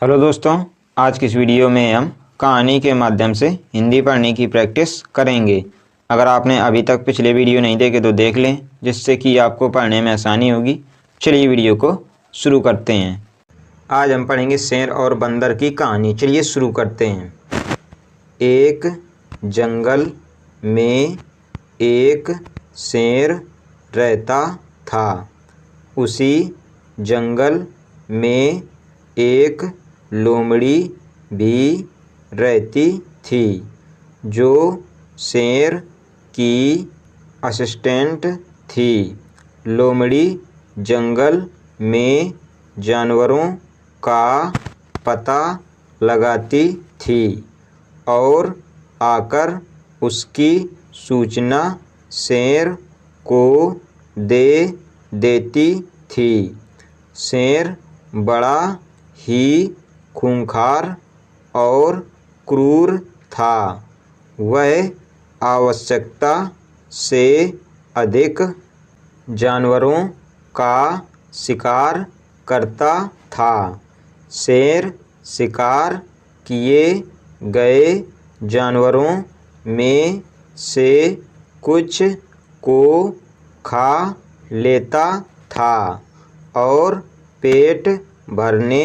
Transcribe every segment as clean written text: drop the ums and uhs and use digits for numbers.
Hello दोस्तों, आज की इस वीडियो में हम कहानी के माध्यम से हिंदी पढ़ने की प्रैक्टिस करेंगे। अगर आपने अभी तक पिछले वीडियो नहीं देखे तो देख लें, जिससे कि आपको पढ़ने में आसानी होगी। चलिए वीडियो को शुरू करते हैं। आज हम पढ़ेंगे शेर और बंदर की कहानी। चलिए शुरू करते हैं। एक जंगल में एक शेर रहता था। उसी जंगल में एक लोमड़ी भी रहती थी, जो शेर की असिस्टेंट थी। लोमड़ी जंगल में जानवरों का पता लगाती थी और आकर उसकी सूचना शेर को दे देती थी। शेर बड़ा ही खूंखार और क्रूर था। वह आवश्यकता से अधिक जानवरों का शिकार करता था। शेर शिकार किए गए जानवरों में से कुछ को खा लेता था और पेट भरने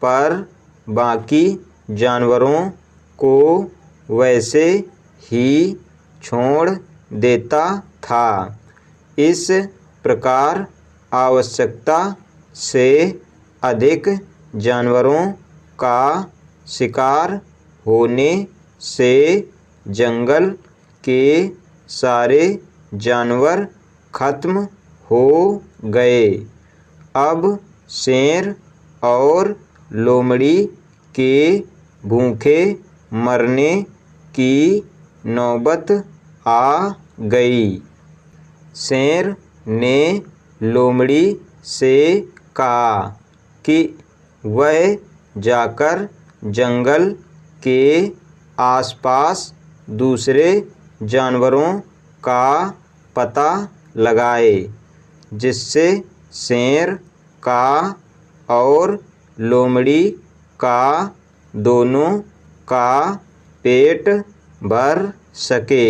पर बाकी जानवरों को वैसे ही छोड़ देता था। इस प्रकार आवश्यकता से अधिक जानवरों का शिकार होने से जंगल के सारे जानवर खत्म हो गए। अब शेर और लोमड़ी के भूखे मरने की नौबत आ गई। शेर ने लोमड़ी से कहा कि वह जाकर जंगल के आसपास दूसरे जानवरों का पता लगाए, जिससे शेर का और लोमड़ी का दोनों का पेट भर सके।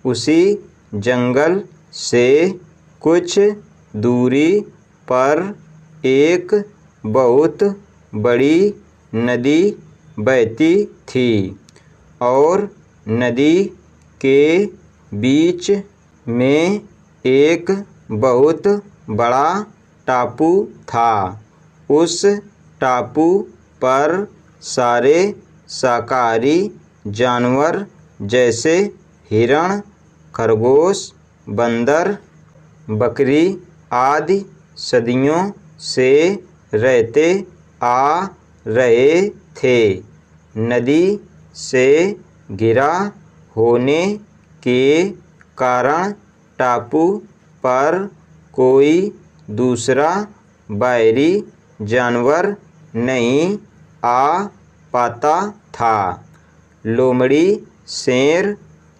उसी जंगल से कुछ दूरी पर एक बहुत बड़ी नदी बहती थी और नदी के बीच में एक बहुत बड़ा टापू था। उस टापू पर सारे शाकाहारी जानवर जैसे हिरण, खरगोश, बंदर, बकरी आदि सदियों से रहते आ रहे थे। नदी से घिरा होने के कारण टापू पर कोई दूसरा बाहरी जानवर नहीं आ पाता था। लोमड़ी शेर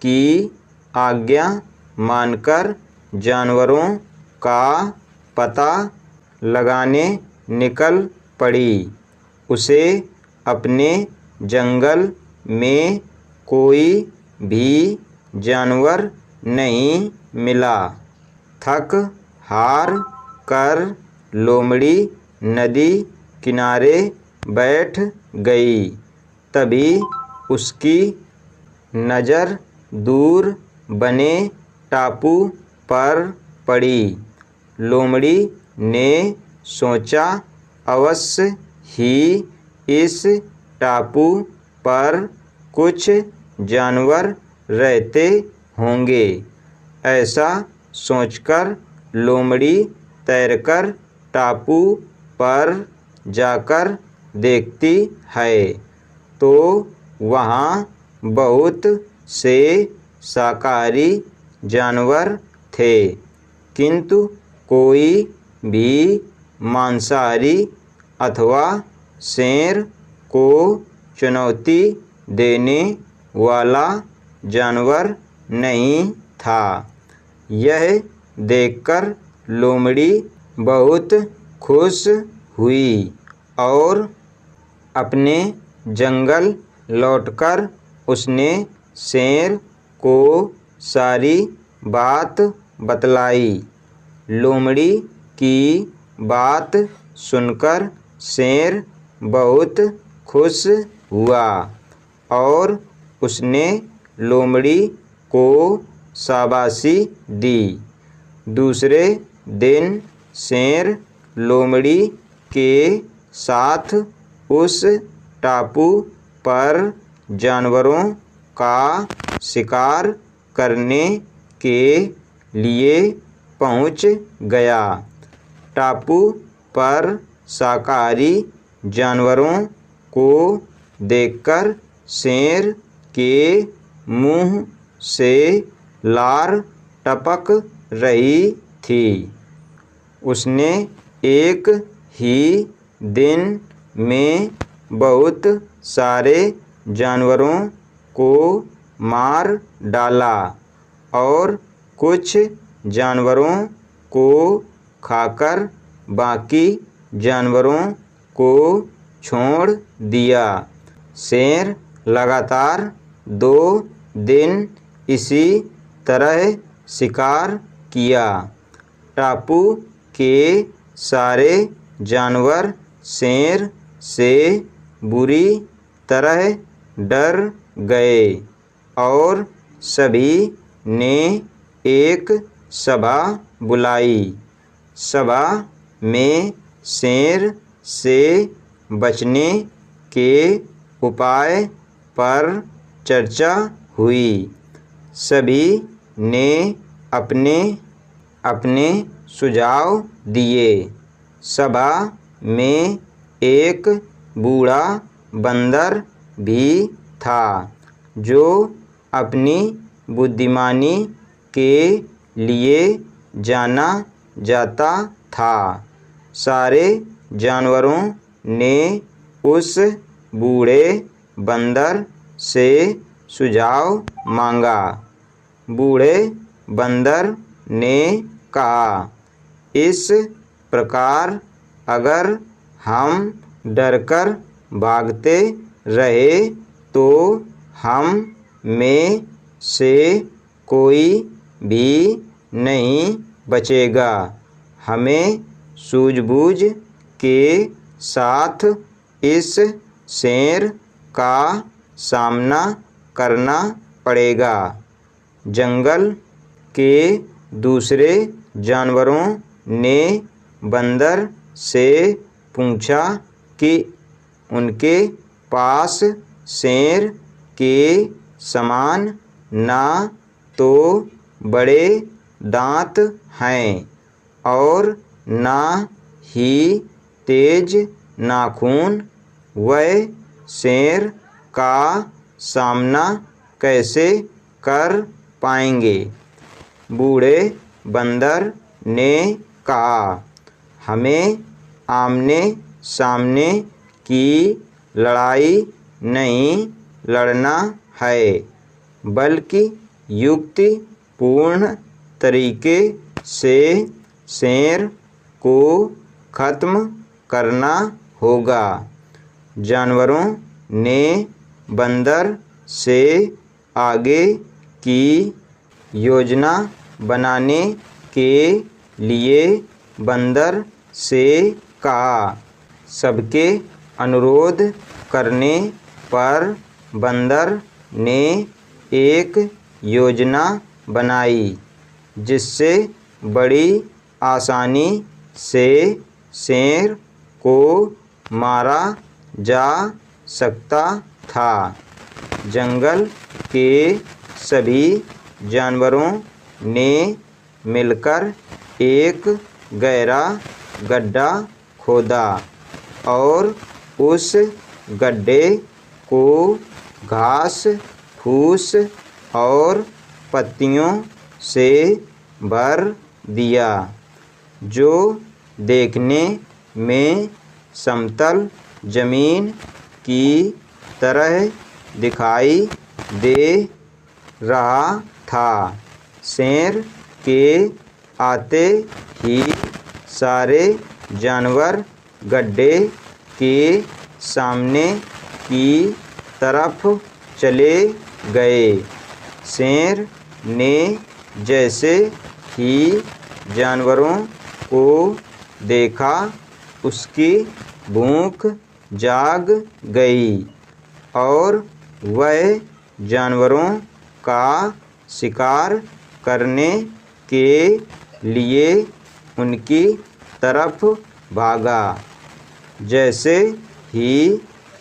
की आज्ञा मानकर जानवरों का पता लगाने निकल पड़ी। उसे अपने जंगल में कोई भी जानवर नहीं मिला। थक हार कर लोमड़ी नदी किनारे बैठ गई। तभी उसकी नज़र दूर बने टापू पर पड़ी। लोमड़ी ने सोचा, अवश्य ही इस टापू पर कुछ जानवर रहते होंगे। ऐसा सोचकर लोमड़ी तैरकर टापू पर जाकर देखती है तो वहाँ बहुत से शाकाहारी जानवर थे, किंतु कोई भी मांसाहारी अथवा शेर को चुनौती देने वाला जानवर नहीं था। यह देखकर लोमड़ी बहुत खुश हुई और अपने जंगल लौटकर उसने शेर को सारी बात बतलाई। लोमड़ी की बात सुनकर शेर बहुत खुश हुआ और उसने लोमड़ी को शाबाशी दी। दूसरे दिन शेर लोमड़ी के साथ उस टापू पर जानवरों का शिकार करने के लिए पहुंच गया। टापू पर शाकाहारी जानवरों को देखकर शेर के मुंह से लार टपक रही थी। उसने एक ही दिन में बहुत सारे जानवरों को मार डाला और कुछ जानवरों को खाकर बाकी जानवरों को छोड़ दिया। शेर लगातार 2 दिन इसी तरह शिकार किया। टापू के सारे जानवर शेर से बुरी तरह डर गए और सभी ने एक सभा बुलाई। सभा में शेर से बचने के उपाय पर चर्चा हुई। सभी ने अपने अपने सुझाव दिए। सभा में एक बूढ़ा बंदर भी था जो अपनी बुद्धिमानी के लिए जाना जाता था। सारे जानवरों ने उस बूढ़े बंदर से सुझाव मांगा। बूढ़े बंदर ने कहा, इस प्रकार अगर हम डरकर भागते रहे तो हम में से कोई भी नहीं बचेगा। हमें सूझबूझ के साथ इस शेर का सामना करना पड़ेगा। जंगल के दूसरे जानवरों ने बंदर से पूछा कि उनके पास शेर के समान ना तो बड़े दांत हैं और ना ही तेज नाखून, वह शेर का सामना कैसे कर पाएंगे। बूढ़े बंदर ने कहा, हमें आमने सामने की लड़ाई नहीं लड़ना है, बल्कि युक्तिपूर्ण तरीके से शेर को खत्म करना होगा। जानवरों ने बंदर से आगे की योजना बनाने के लिए बंदर से कहा। सबके अनुरोध करने पर बंदर ने एक योजना बनाई जिससे बड़ी आसानी से शेर को मारा जा सकता था। जंगल के सभी जानवरों ने मिलकर एक गहरा गड्ढा खोदा और उस गड्ढे को घास फूस और पत्तियों से भर दिया, जो देखने में समतल जमीन की तरह दिखाई दे रहा था। शेर के आते ही सारे जानवर गड्ढे के सामने की तरफ चले गए। शेर ने जैसे ही जानवरों को देखा उसकी भूख जाग गई और वह जानवरों का शिकार करने के लिए उनकी तरफ भागा। जैसे ही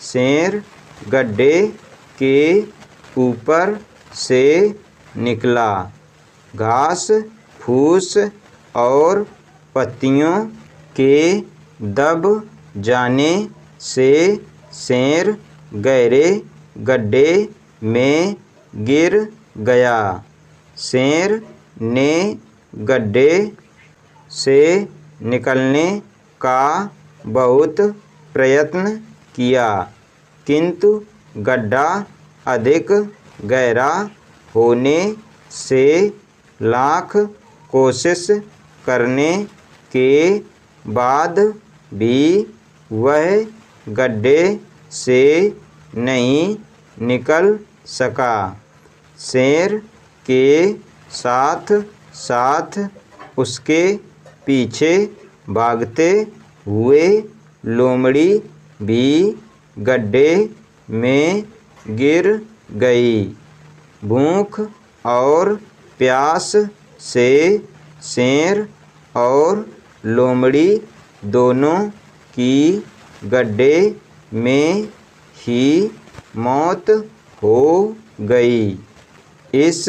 शेर गड्ढे के ऊपर से निकला, घास फूस और पत्तियों के दब जाने से शेर गहरे गड्ढे में गिर गया। शेर ने गड्ढे से निकलने का बहुत प्रयत्न किया, किंतु गड्ढा अधिक गहरा होने से लाख कोशिश करने के बाद भी वह गड्ढे से नहीं निकल सका। शेर के साथ साथ उसके पीछे भागते हुए लोमड़ी भी गड्ढे में गिर गई। भूख और प्यास से शेर और लोमड़ी दोनों की गड्ढे में ही मौत हो गई। इस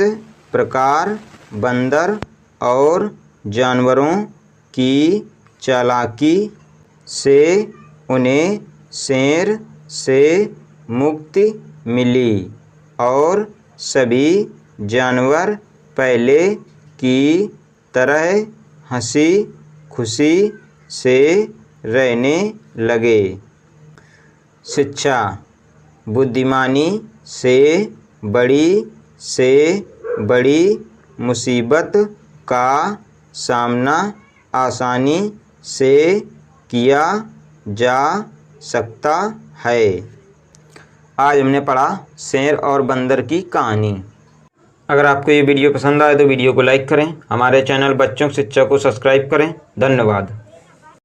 प्रकार बंदर और जानवरों की चालाकी से उन्हें शेर से मुक्ति मिली और सभी जानवर पहले की तरह हंसी खुशी से रहने लगे। शिक्षा। बुद्धिमानी से बड़ी मुसीबत का सामना आसानी से किया जा सकता है। आज हमने पढ़ा शेर और बंदर की कहानी। अगर आपको ये वीडियो पसंद आए तो वीडियो को लाइक करें, हमारे चैनल बच्चों की शिक्षा को सब्सक्राइब करें। धन्यवाद।